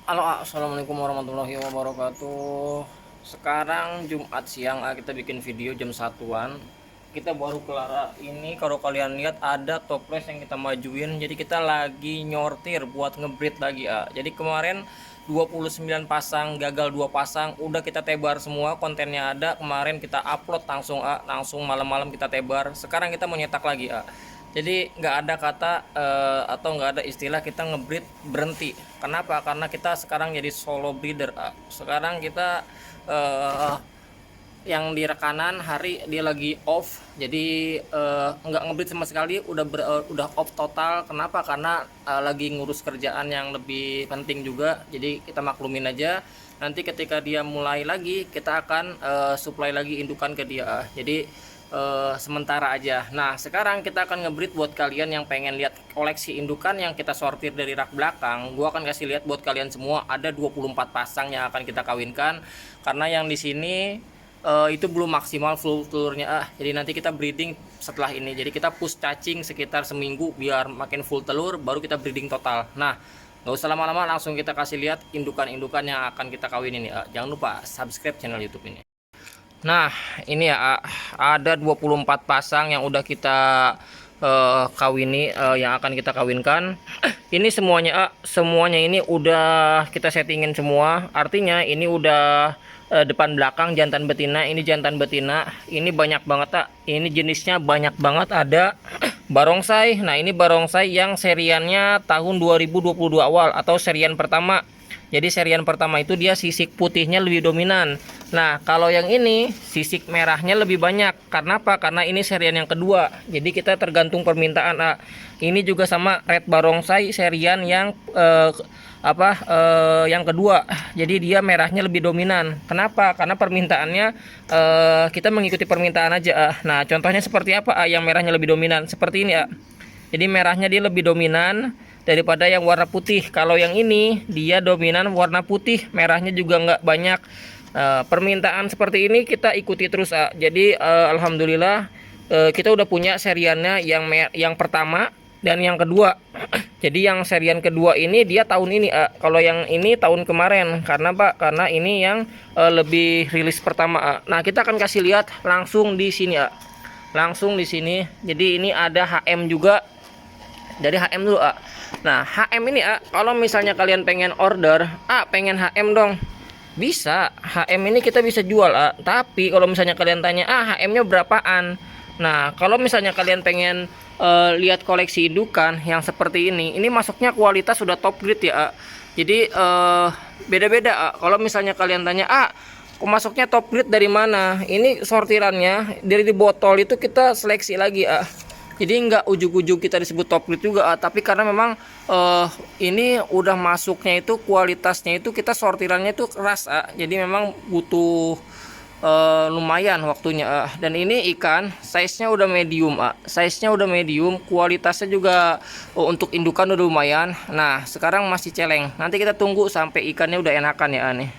Halo, assalamualaikum warahmatullahi wabarakatuh. Sekarang Jumat siang, kita bikin video jam satuan. Kita baru kelar ini. Kalau kalian lihat ada toples yang kita majuin. Jadi kita lagi nyortir buat ngebreed lagi. Jadi kemarin 29 pasang gagal 2 pasang, udah kita tebar semua, kontennya ada. Kemarin kita upload langsung malam-malam kita tebar. Sekarang kita mau nyetak lagi. Jadi nggak ada kata atau nggak ada istilah kita ngebreed berhenti. Kenapa? Karena kita sekarang jadi solo breeder. Sekarang kita yang di rekanan hari dia lagi off, jadi nggak ngebreed sama sekali, udah off total. Kenapa? Karena lagi ngurus kerjaan yang lebih penting juga. Jadi kita maklumin aja. Nanti ketika dia mulai lagi, kita akan supply lagi indukan ke dia. Jadi sementara aja. Nah, sekarang kita akan ngebreed buat kalian yang pengen lihat koleksi indukan yang kita sortir dari rak belakang. Gua akan kasih lihat buat kalian semua, ada 24 pasang yang akan kita kawinkan. Karena yang di sini itu belum maksimal full telurnya. Jadi nanti kita breeding setelah ini. Jadi kita push cacing sekitar seminggu biar makin full telur, baru kita breeding total. Nah, nggak usah lama-lama, langsung kita kasih lihat indukan-indukan yang akan kita kawinin ini. Jangan lupa subscribe channel YouTube ini. Nah, ini ya, ada 24 pasang yang udah kita kawini, yang akan kita kawinkan. Ini semuanya ini udah kita settingin semua. Artinya ini udah depan belakang jantan betina. Ini jantan betina. Ini banyak banget, ini jenisnya banyak banget. Ada barongsai. Nah, ini barongsai yang seriannya tahun 2022 awal atau serian pertama. Jadi serian pertama itu dia sisik putihnya lebih dominan. Nah, kalau yang ini sisik merahnya lebih banyak. Karena apa? Karena ini serian yang kedua. Jadi kita tergantung permintaan. Ini juga sama red barongsai serian yang yang kedua. Jadi dia merahnya lebih dominan. Kenapa? Karena permintaannya kita mengikuti permintaan aja. Nah, contohnya seperti apa? Yang merahnya lebih dominan seperti ini. Jadi merahnya dia lebih dominan daripada yang warna putih. Kalau yang ini dia dominan warna putih, merahnya juga nggak banyak. Permintaan seperti ini kita ikuti terus. Jadi alhamdulillah kita udah punya seriannya yang pertama dan yang kedua. Jadi yang serian kedua ini dia tahun ini. Kalau yang ini tahun kemarin. Karena karena ini yang lebih rilis pertama. Nah, kita akan kasih lihat langsung di sini. Langsung di sini. Jadi ini ada HM juga. Dari HM dulu. Nah, HM ini kalau misalnya kalian pengen order, pengen HM dong, bisa. HM ini kita bisa jual. Tapi kalau misalnya kalian tanya, HM-nya berapaan? Nah, kalau misalnya kalian pengen lihat koleksi indukan yang seperti ini masuknya kualitas sudah top grade ya. Jadi beda-beda. Kalau misalnya kalian tanya, kok masuknya top grade dari mana? Ini sortirannya dari di botol itu kita seleksi lagi. Jadi nggak ujuk-ujuk kita disebut top grade juga, tapi karena memang ini udah masuknya itu kualitasnya itu kita sortirannya itu keras. Jadi memang butuh lumayan waktunya. Dan ini ikan size-nya udah medium. Size-nya udah medium, kualitasnya juga untuk indukan udah lumayan. Nah, sekarang masih celeng. Nanti kita tunggu sampai ikannya udah enakan ya nih.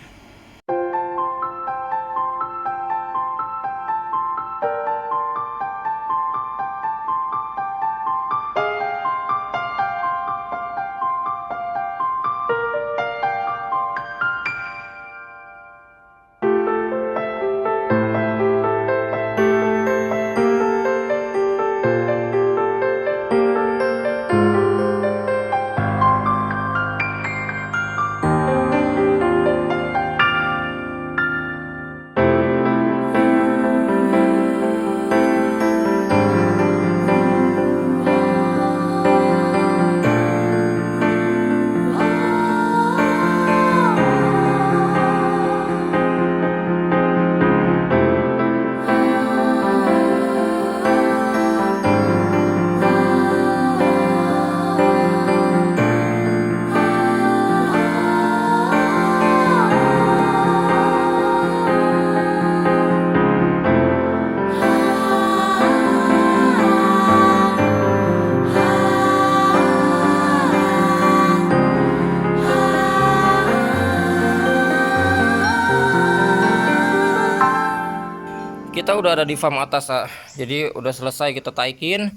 Kita udah ada di farm atas. Jadi udah selesai kita taikin.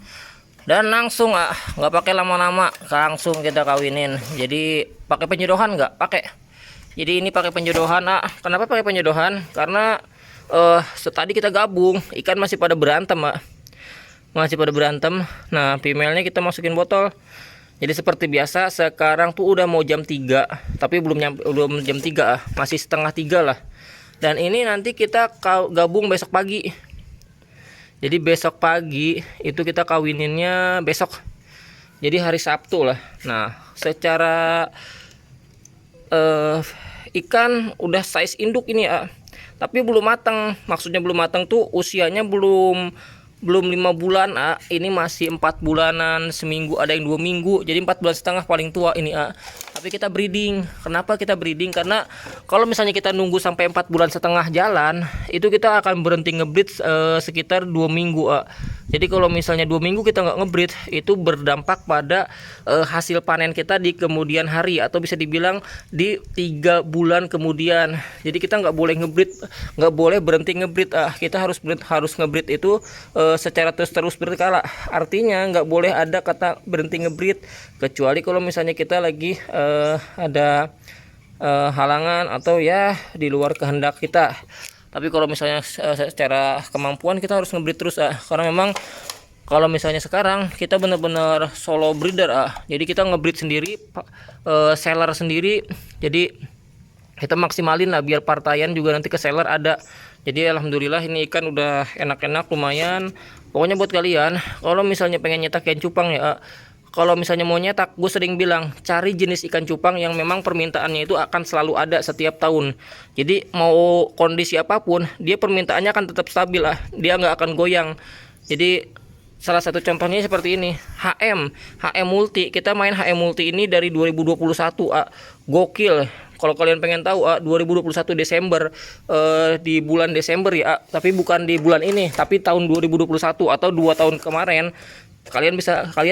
Dan langsung nggak pakai lama-lama, langsung kita kawinin. Jadi pakai penjodohan nggak? Pakai. Jadi ini pakai penjodohan. Kenapa pakai penjodohan? Karena tadi kita gabung, ikan masih pada berantem, masih pada berantem. Nah, female-nya kita masukin botol. Jadi seperti biasa, sekarang tuh udah mau jam 3, tapi belum jam 3, masih setengah 3 lah. Dan ini nanti kita gabung besok pagi. Jadi besok pagi itu kita kawininnya besok. Jadi hari Sabtu lah. Nah, secara ikan udah size induk ini tapi belum matang. Maksudnya belum matang tuh usianya belum 5 bulan. Ini masih 4 bulanan, seminggu, ada yang 2 minggu, jadi 4 bulan setengah paling tua ini. Tapi kita breeding. Kenapa kita breeding? Karena kalau misalnya kita nunggu sampai 4 bulan setengah jalan, itu kita akan berhenti ngebreed sekitar 2 minggu. Jadi kalau misalnya 2 minggu kita nggak ngebreed, itu berdampak pada hasil panen kita di kemudian hari, atau bisa dibilang di 3 bulan kemudian. Jadi kita nggak boleh ngebreed, nggak boleh berhenti ngebreed. Kita harus ngebreed itu secara terus berkala. Artinya nggak boleh ada kata berhenti ngebreed, kecuali kalau misalnya kita lagi ada halangan atau ya di luar kehendak kita. Tapi kalau misalnya secara kemampuan kita harus ngebreed terus, karena memang kalau misalnya sekarang kita benar-benar solo breeder, jadi kita ngebreed sendiri, seller sendiri. Jadi kita maksimalin lah biar partaian juga nanti ke seller ada. Jadi alhamdulillah ini ikan udah enak-enak, lumayan. Pokoknya buat kalian kalau misalnya pengen nyetak ikan cupang kalau misalnya mau nyetak, gue sering bilang cari jenis ikan cupang yang memang permintaannya itu akan selalu ada setiap tahun. Jadi mau kondisi apapun, dia permintaannya akan tetap stabil, dia nggak akan goyang. Jadi salah satu contohnya seperti ini, HM Multi. Kita main HM Multi ini dari 2021, gokil. Kalau kalian pengen tahu, 2021 Desember, di bulan Desember tapi bukan di bulan ini, tapi tahun 2021 atau 2 tahun kemarin. Kalian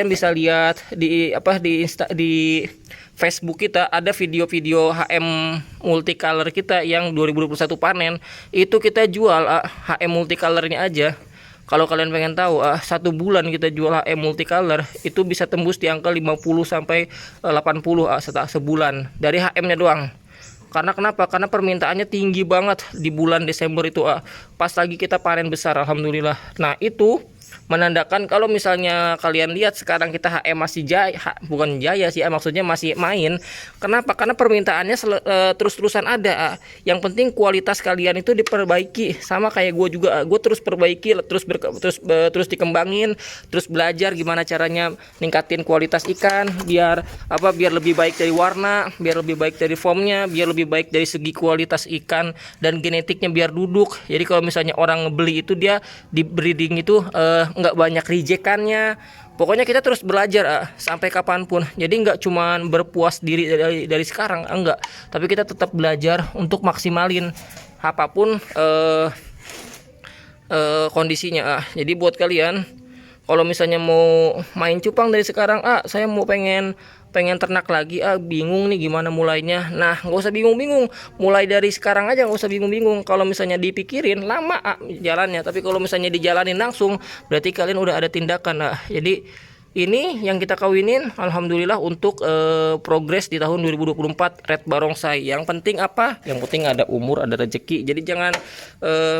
bisa lihat di di Facebook kita ada video-video HM multicolor kita yang 2021 panen. Itu kita jual HM multicolornya aja. Kalau kalian pengen tahu, 1 bulan kita jual HM multicolor itu bisa tembus di angka 50 sampai 80 sebulan dari HM-nya doang. Karena kenapa? Karena permintaannya tinggi banget di bulan Desember itu, pas lagi kita panen besar, alhamdulillah. Nah, itu menandakan kalau misalnya kalian lihat sekarang kita HM masih bukan jaya sih, maksudnya masih main. Kenapa? Karena permintaannya terus-terusan ada. Yang penting kualitas kalian itu diperbaiki. Sama kayak gue juga, gue terus perbaiki, terus dikembangin, terus belajar gimana caranya ningkatin kualitas ikan biar lebih baik dari warna, biar lebih baik dari formnya, biar lebih baik dari segi kualitas ikan dan genetiknya biar duduk. Jadi kalau misalnya orang ngebeli itu, dia di breeding itu nggak banyak rejekannya. Pokoknya kita terus belajar sampai kapanpun. Jadi nggak cuman berpuas diri dari sekarang, enggak, tapi kita tetap belajar untuk maksimalin apapun kondisinya. Jadi buat kalian kalau misalnya mau main cupang dari sekarang, saya mau pengen ternak lagi, bingung nih gimana mulainya. Nah, nggak usah bingung-bingung, mulai dari sekarang aja, nggak usah bingung-bingung. Kalau misalnya dipikirin lama jalannya, tapi kalau misalnya dijalanin langsung, berarti kalian udah ada tindakan. Jadi ini yang kita kawinin, alhamdulillah, untuk progres di tahun 2024 red barongsai. Yang penting apa? Yang penting ada umur, ada rezeki. Jadi jangan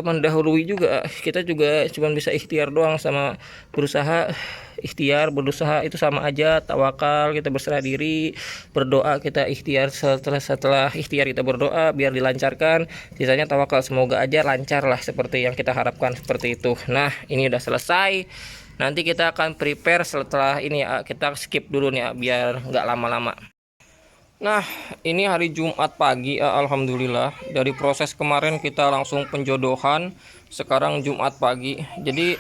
mendahului juga. Kita juga cuma bisa ikhtiar doang, sama berusaha. Ikhtiar berusaha itu sama aja. Tawakal, kita berserah diri. Berdoa, kita ikhtiar. Setelah ikhtiar kita berdoa biar dilancarkan. Sisanya tawakal, semoga aja lancar lah seperti yang kita harapkan, seperti itu. Nah, ini udah selesai. Nanti kita akan prepare setelah ini, kita skip dulu nih biar nggak lama-lama. Nah, ini hari Jumat pagi, alhamdulillah. Dari proses kemarin kita langsung penjodohan, sekarang Jumat pagi. Jadi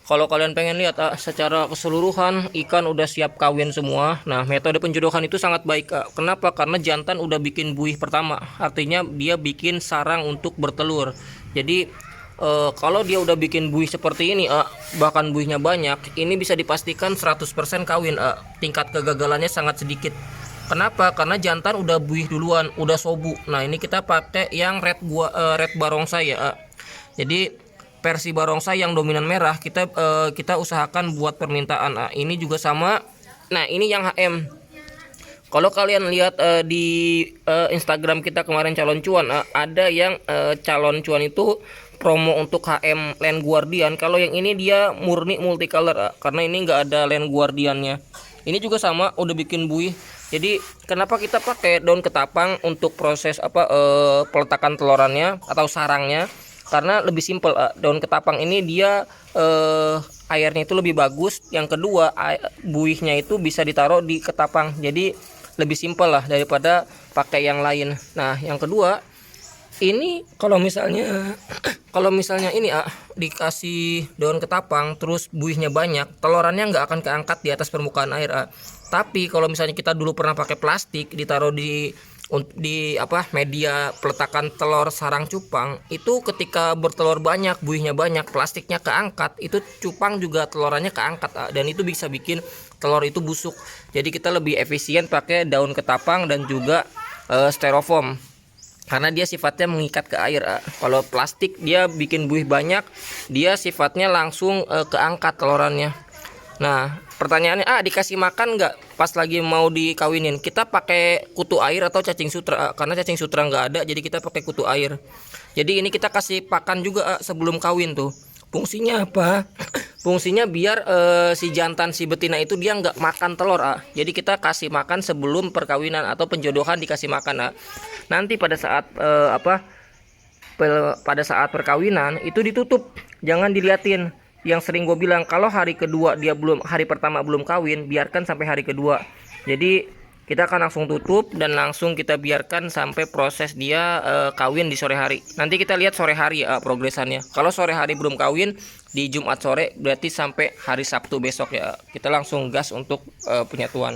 kalau kalian pengen lihat secara keseluruhan ikan udah siap kawin semua. Nah, metode penjodohan itu sangat baik. Kenapa? Karena jantan udah bikin buih pertama, artinya dia bikin sarang untuk bertelur. Jadi kalau dia udah bikin buih seperti ini, bahkan buihnya banyak, ini bisa dipastikan 100% kawin. Tingkat kegagalannya sangat sedikit. Kenapa? Karena jantan udah buih duluan, udah sobu. Nah, ini kita pakai yang red barongsai ya. Jadi versi barongsai yang dominan merah, kita usahakan buat permintaan. Nah, ini juga sama. Nah, ini yang HM. Kalau kalian lihat di Instagram kita kemarin calon cuan, ada yang calon cuan itu promo untuk HM Land Guardian. Kalau yang ini dia murni multicolor, karena ini nggak ada Land Guardiannya. Ini juga sama, udah bikin buih. Jadi kenapa kita pakai daun ketapang untuk proses peletakan telorannya atau sarangnya? Karena lebih simpel. Daun ketapang ini dia airnya itu lebih bagus. Yang kedua, buihnya itu bisa ditaruh di ketapang. Jadi lebih simpel lah daripada pakai yang lain. Nah, yang kedua, ini kalau misalnya ini dikasih daun ketapang terus buihnya banyak, telorannya nggak akan keangkat di atas permukaan air. Tapi kalau misalnya kita dulu pernah pakai plastik ditaruh di media peletakan telur sarang cupang, itu ketika bertelur banyak, buihnya banyak, plastiknya keangkat, itu cupang juga telorannya keangkat, dan itu bisa bikin telur itu busuk. Jadi kita lebih efisien pakai daun ketapang dan juga styrofoam, karena dia sifatnya mengikat ke air. Kalau plastik dia bikin buih banyak, dia sifatnya langsung keangkat telorannya. Nah, pertanyaannya, dikasih makan nggak pas lagi mau dikawinin? Kita pakai kutu air atau cacing sutra? Karena cacing sutra nggak ada, jadi kita pakai kutu air. Jadi ini kita kasih pakan juga sebelum kawin tuh. Fungsinya apa? Fungsinya biar si jantan si betina itu dia nggak makan telur. Jadi kita kasih makan sebelum perkawinan atau penjodohan, dikasih makan. Nanti pada saat pada saat perkawinan itu ditutup, jangan diliatin. Yang sering gue bilang, kalau hari kedua hari pertama belum kawin, biarkan sampai hari kedua. Jadi kita akan langsung tutup dan langsung kita biarkan sampai proses dia kawin di sore hari. Nanti kita lihat sore hari progresannya. Kalau sore hari belum kawin, di Jumat sore berarti sampai hari Sabtu besok ya kita langsung gas untuk penyatuan.